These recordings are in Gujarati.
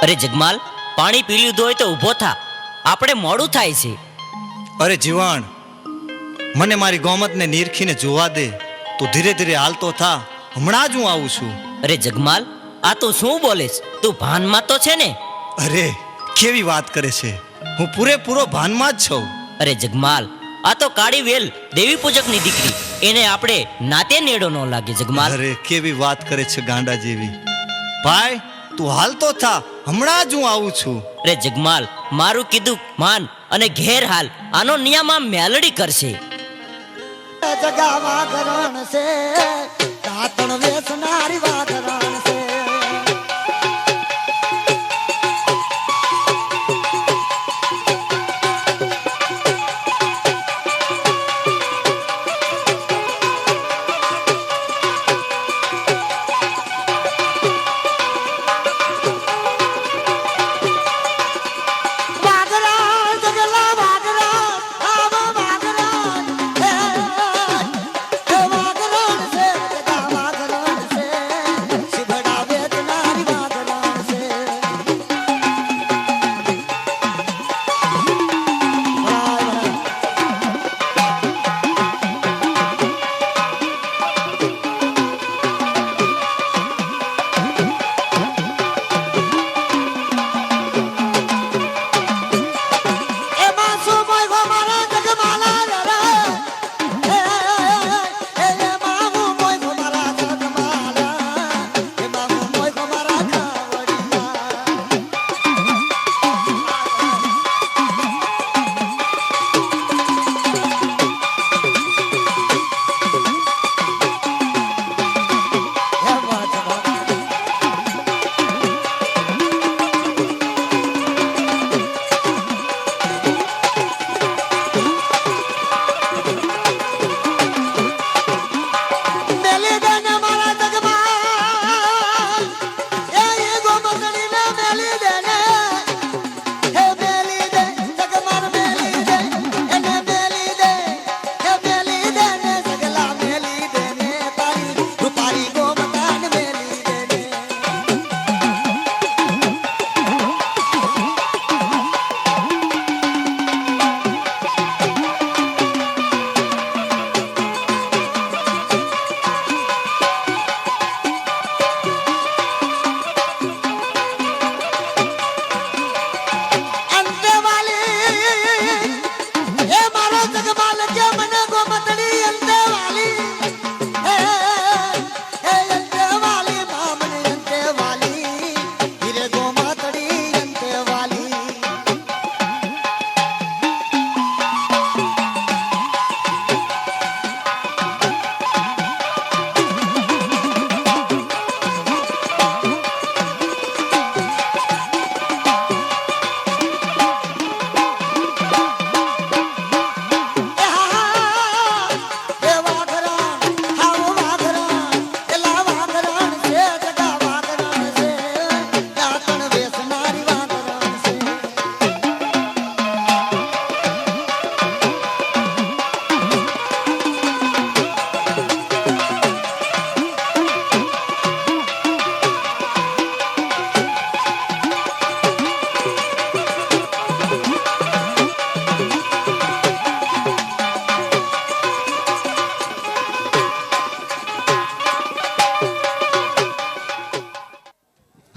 અરે જગમાલ, પાણી પી લીધું હોય તો ઊભો થા, આપણે મોડું થાય છે. અરે જીવણ, મને મારી ગોમતને નીરખીને જોવા દે. તું ધીરે ધીરે હાલતો થા, હમણાં જ હું આવું છું. અરે જગમાલ, આ તું શું બોલેશ? તું ભાનમાં તો છે ને? અરે કેવી વાત કરે છે, હું પૂરેપૂરો ભાનમાં જ છું. અરે જગમાલ, આ તો કાળી વેલ દેવી પૂજકની દીકરી, એને આપણે નાતે નેડો ન લાગે જગમાલ. અરે કેવી વાત કરે છે ગાંડા જેવી. ભાઈ તું હાલતો થા, હમણાં જ હું આવું છું. અરે જગમાલ, મારું કીધું માન અને ઘેર હાલ, આનો નિયમ મેલડી કરશે. જગાવા કરણ છે, તાતણ વેસનારી વાગરણ છે.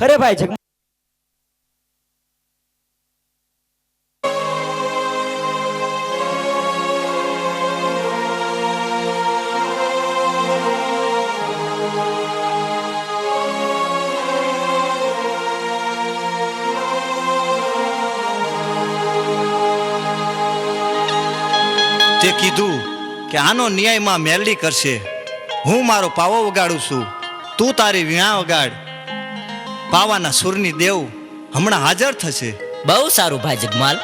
અરે ભાઈ જગ તે કીધું કે આનો ન્યાયમાં મેલડી કરશે. હું મારો પાવો વગાડું છું, તું તારી વીણા વગાડ. પાવાના સુરની દેવ હમણાં હાજર થશે. બહુ સારું ભાઈ જગમાલ.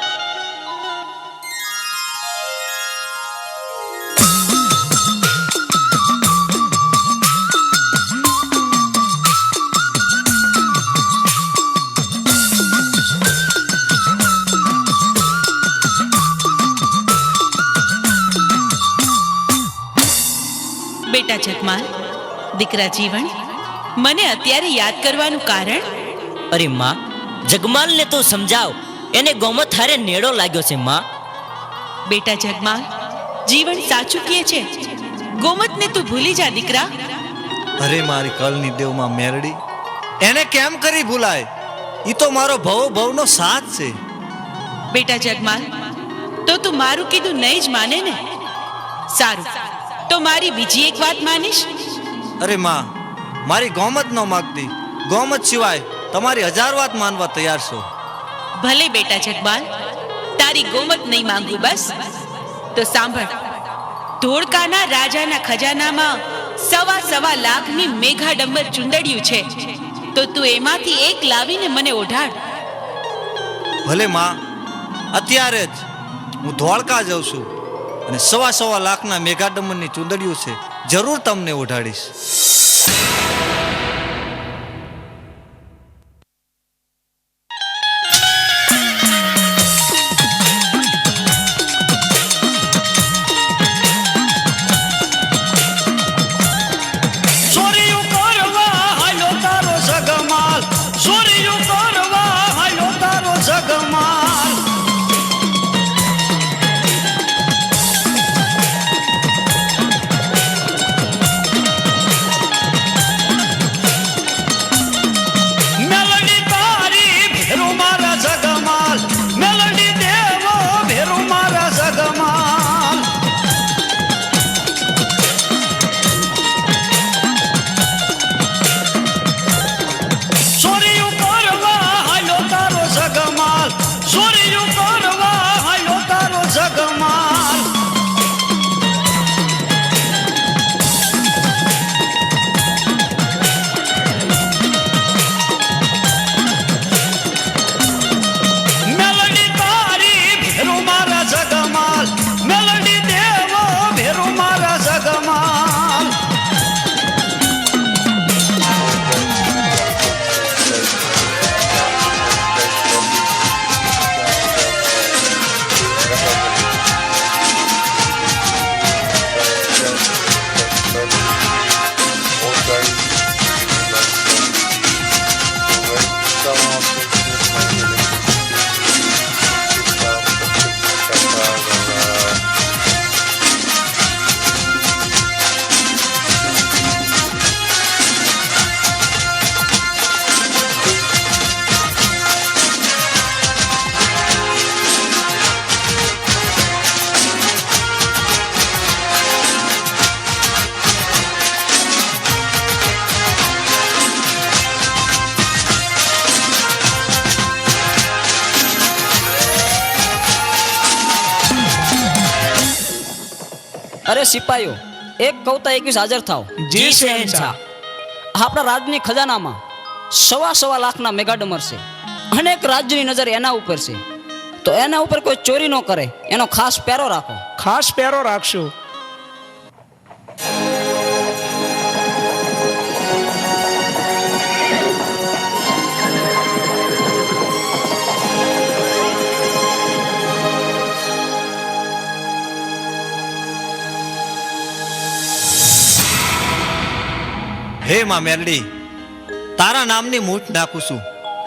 બેટા જગમાલ, દીકરા જીવણ, મને અત્યારે યાદ કરવાનું કારણ? અરે માં, જગમાલને તું સમજાવ, એને ગોમત હારે નેડો લાગ્યો છે માં. બેટા જગમાલ, જીવન સાચું કહે છે. ગોમતને તું ભૂલી જા દીકરા. અરે મારી કલની દેવમાં મેરડી, એને કેમ કરી ભૂલાય? ઈ તો મારો ભવ ભવનો સાથ છે. બેટા જગમાલ, તો તું મારું કીધું નહીં જ માને ને? સારું, તો મારી બીજી એક વાત માનીશ? અરે માં, મારી ગોમત ન માગતી. ગોમત સિવાય તમારી 1000 વાત માનવા તૈયાર છો. ભલે બેટા જગમાલ, તારી ગોમત નહીં માંગુ બસ. તો સાંભળ, ધોળકાના રાજાના ખજાનામાં 1.25 લાખની મેઘાડંબર ચુંદડિયું છે. તો તું એમાંથી એક લાવીને મને ઓઢાડ. ભલે માં, અત્યારે જ હું ધોળકા જાઉં છું અને 1.25 લાખના મેઘાડમનની ચુંદડીઓ છે, જરૂર તમને ઓઢાડીશ. અરે સિપાહીઓ, એક કવતા 21 હાજર થાવ. જી શહેનશાહ. આપણા રાજની ખજાનામાં 1.25 લાખના મેઘાડમર છે. અનેક રાજ્યની નજર એના ઉપર છે. તો એના ઉપર કોઈ ચોરી ન કરે એનો ખાસ પહેરો રાખો. ખાસ પહેરો રાખશું. હે માં મેરડી, તારા નામની મૂઠ નાખું છું.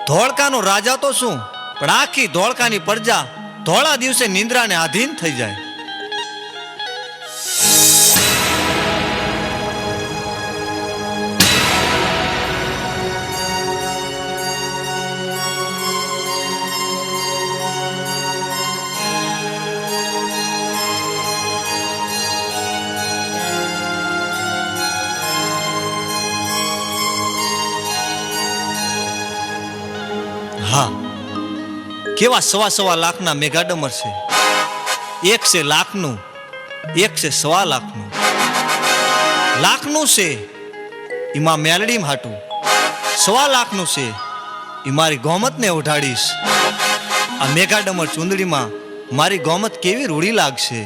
ધોળકાનો રાજા તો શું, પણ આખી ધોળકાની પ્રજા ધોળા દિવસે નિંદ્રાને આધીન થઈ જાય. હા, કેવા 1.25 લાખના મેઘાડમર છે. એક છે લાખનું, એક છે 1.25 લાખનું. લાખનું છે એમાં મેલડી હાટું, 1.25 લાખનું છે એ મારી ગોમતને ઉઠાડીશ. આ મેઘાડમર ચુંદડીમાં મારી ગોમત કેવી રૂડી લાગશે.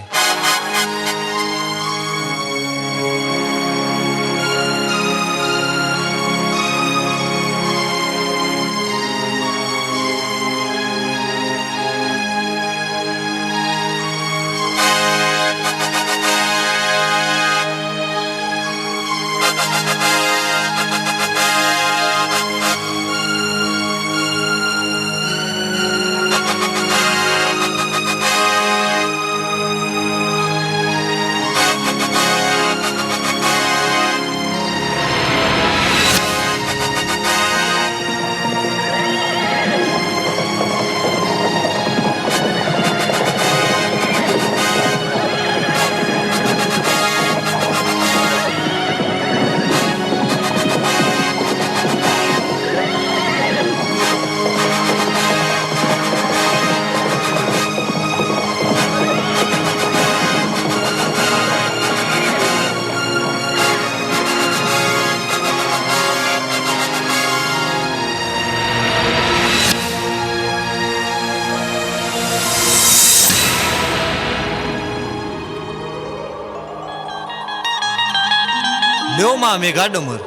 લ્યો માં મેઘાડમર.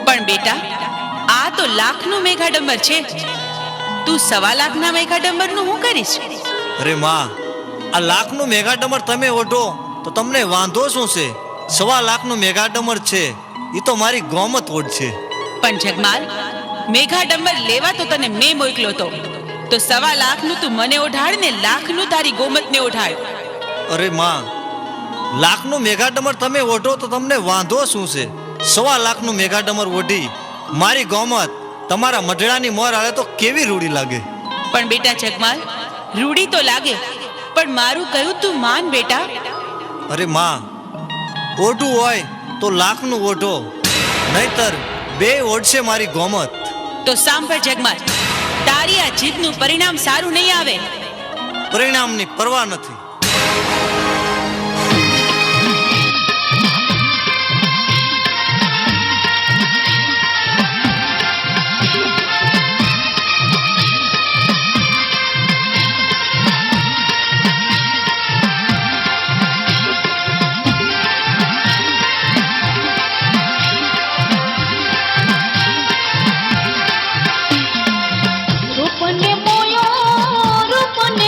પણ બેટા આ તો લાખનું મેઘાડંબર છે, તું 1.25 લાખના મેઘાડંબરનું શું કરીશ? અરે માં, આ લાખનું મેઘાડમર તમે ઓઢો તો તમને વાંધો શું છે? 1.25 લાખનું મેઘાડમર છે, એ તો મારી ગોમત ઓઢશે. પણ જગમાલ, મેઘાડંબર લેવા તો તને મેં મોકલ્યો તો 1.25 લાખનું તું મને ઓઢાડ ને લાખનું તારી ગોમતને ઓઢાડ. અરે માં, લાખનું મેઘાડમર તમે ઓઢો તો તમને વાંધો શું છે? 1.25 લાખનું મેઘાડમર ઓઢી મારી ગોમત તમારા મઢડાની મોર આલે તો કેવી રૂડી લાગે. પણ બેટા જગમાલ, રૂડી તો લાગે, પણ મારું કહ્યું તું માન બેટા. અરે માં, ઓઢું હોય તો લાખનું ઓઢો, નહીતર બે ઓઢશે મારી ગોમત. તો સાંભળ જગમાલ, તારી આ જીદનું પરિણામ સારું નહીં આવે. પરિણામની પરવા નથી. રૂપને મોયો ગમ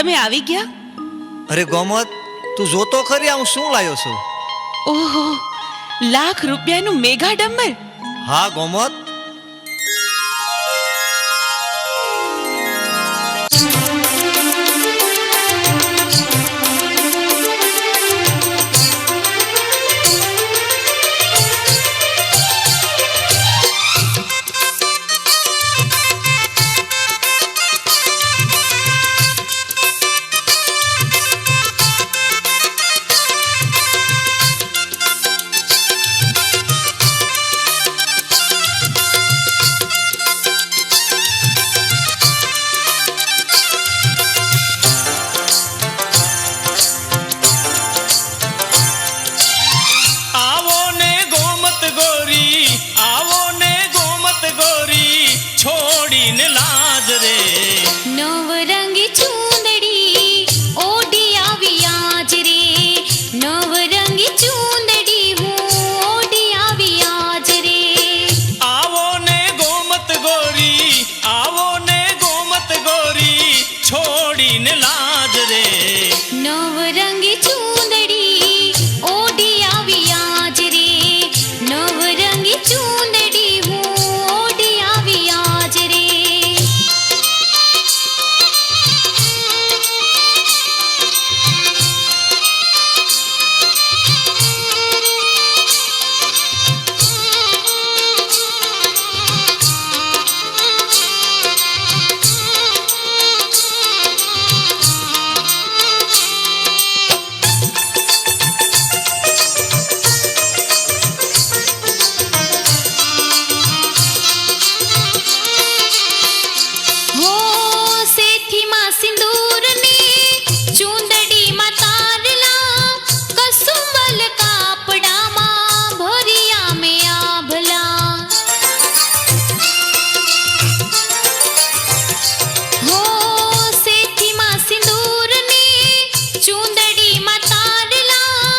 તમે આવી ગયા? અરે ગોમત, તું જોતો ખરી હું શું લાયો છું? ઓહો, લાખ રૂપિયાનું મેઘા ડમ્બર! હા ગોમત, આવો ને ગોમત ગોરી, આવો ને ગોમત ગોરી, છોડીને લાજ રે. નવરંગી ચૂંદડી ઓઢી આવી આજ રે, નવરંગી ચૂંદડી હું ઓઢી આવી આજ રે. આવો ને ગોમત ગોરી, આવો ને ગોમત ગોરી, છોડીને લાજ રે. નવરંગી ચૂંદડી ઓઢી આવી આજ રે, નવરંગી ચૂંદડી હું ઓઢી આવી આજ રે. હો સેથીમાં સિંદૂરની ચૂંદડીમાં તારલા, કસુંબલ કાપડામાં ભર્યા મેં આભલા. હો સેથીમાં સિંદૂરની ચૂંદડીમાં તારલા,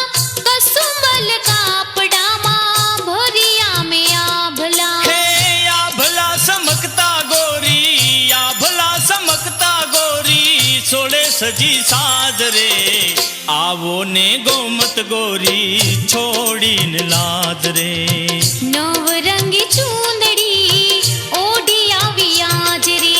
કસુંબલ કાપડામાં ભર્યા મેં આભલા. હે આ ભલા સમકતા ગોરી, આ ભલા સમકતા ગોરી, સોળે સજી સાજ રે. આવો ને ગોમત ગોરી, છોડીને લાજ રે. નવરંગી ચૂંદડી ઓઢી આવી આજ રે.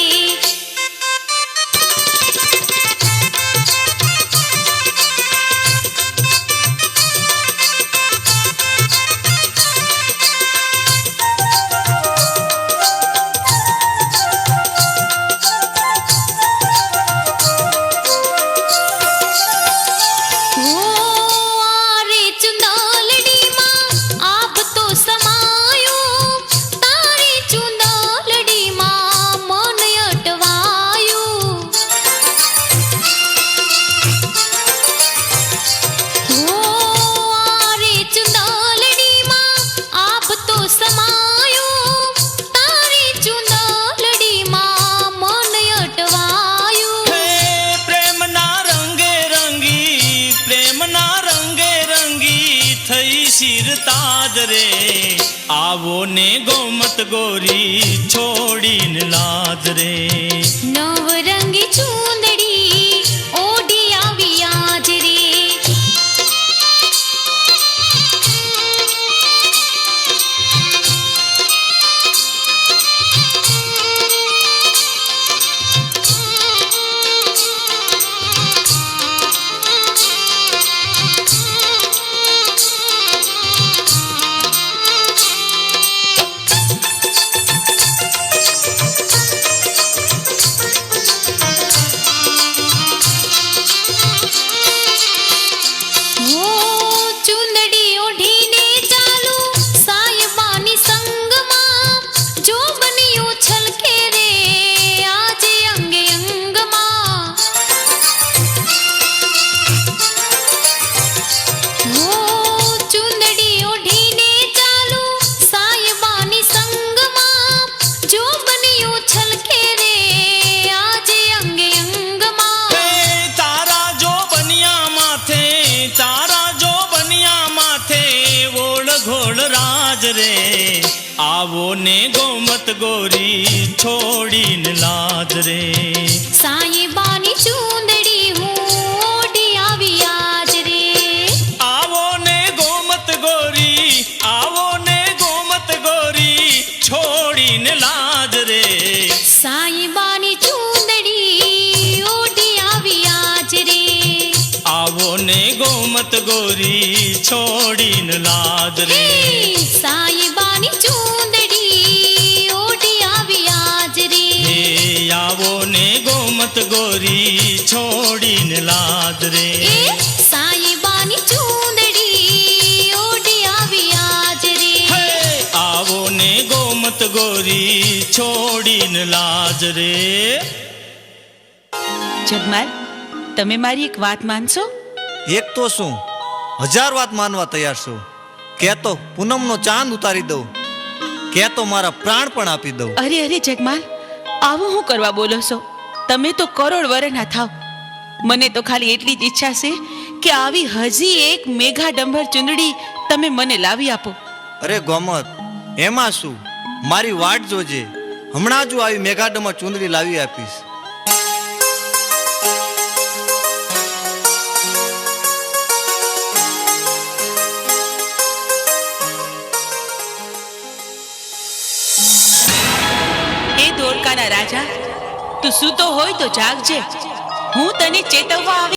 હો આરે ચુંદલડીમાં આપ તો સમાયો, તારી ચુંદલડીમાં મન અટવાયું. હો આરે ચુંદલડીમાં આપ તો સમાયો, તારી ચુંદલડીમાં મન અટવાયું. હે પ્રેમના રંગે રંગી, પ્રેમના રંગે રંગી, થઈ શિર તાજ રે. આવો ને ગોમત ગોરી, છોડીને લાજ રે. નવરંગી ચૂંદડી ઓઢી આવી આજ રે. આવો ને ગોમત ગોરી છોડીને લાજ રે સાંઈબાની ચૂંદડી આવો ને ગોમત ગોરી છોડીને લાજ રે સાઈબાની ચૂંદડી ઓઢી આવી આજ રે હે આવો ને ગોમત ગોરી છોડીને લાજ રે સાઈબાની ચૂંદડી ઓઢી આવી આજ રે હે આવો ને ગોમત ગોરી છોડીને લાજ રે. જગમાલ, તમે મારી એક વાત માનશો? એક તો શું 1000 વાત માનવા તૈયાર છું. કે તો પૂનમનો ચાંદ ઉતારી દઉં, કે તો મારા પ્રાણ પણ આપી દઉં. અરે અરે જગમાલ, આવું હું કરવા બોલો છો? તમે તો કરોડ વરના થાવ. મને તો ખાલી એટલી જ ઈચ્છા છે કે આવી હજી એક મેઘા ડંભર ચૂંદડી તમે મને લાવી આપો. અરે ગોમત, એમાં શું, મારી વાટ જોજે, હમણાં જ આવી મેઘાડમર ચૂંદડી લાવી આપીશ. હે ધોળકાના રાજા, તું સૂતો હોય તો જાગજે. હું તને ચેતવવા આવી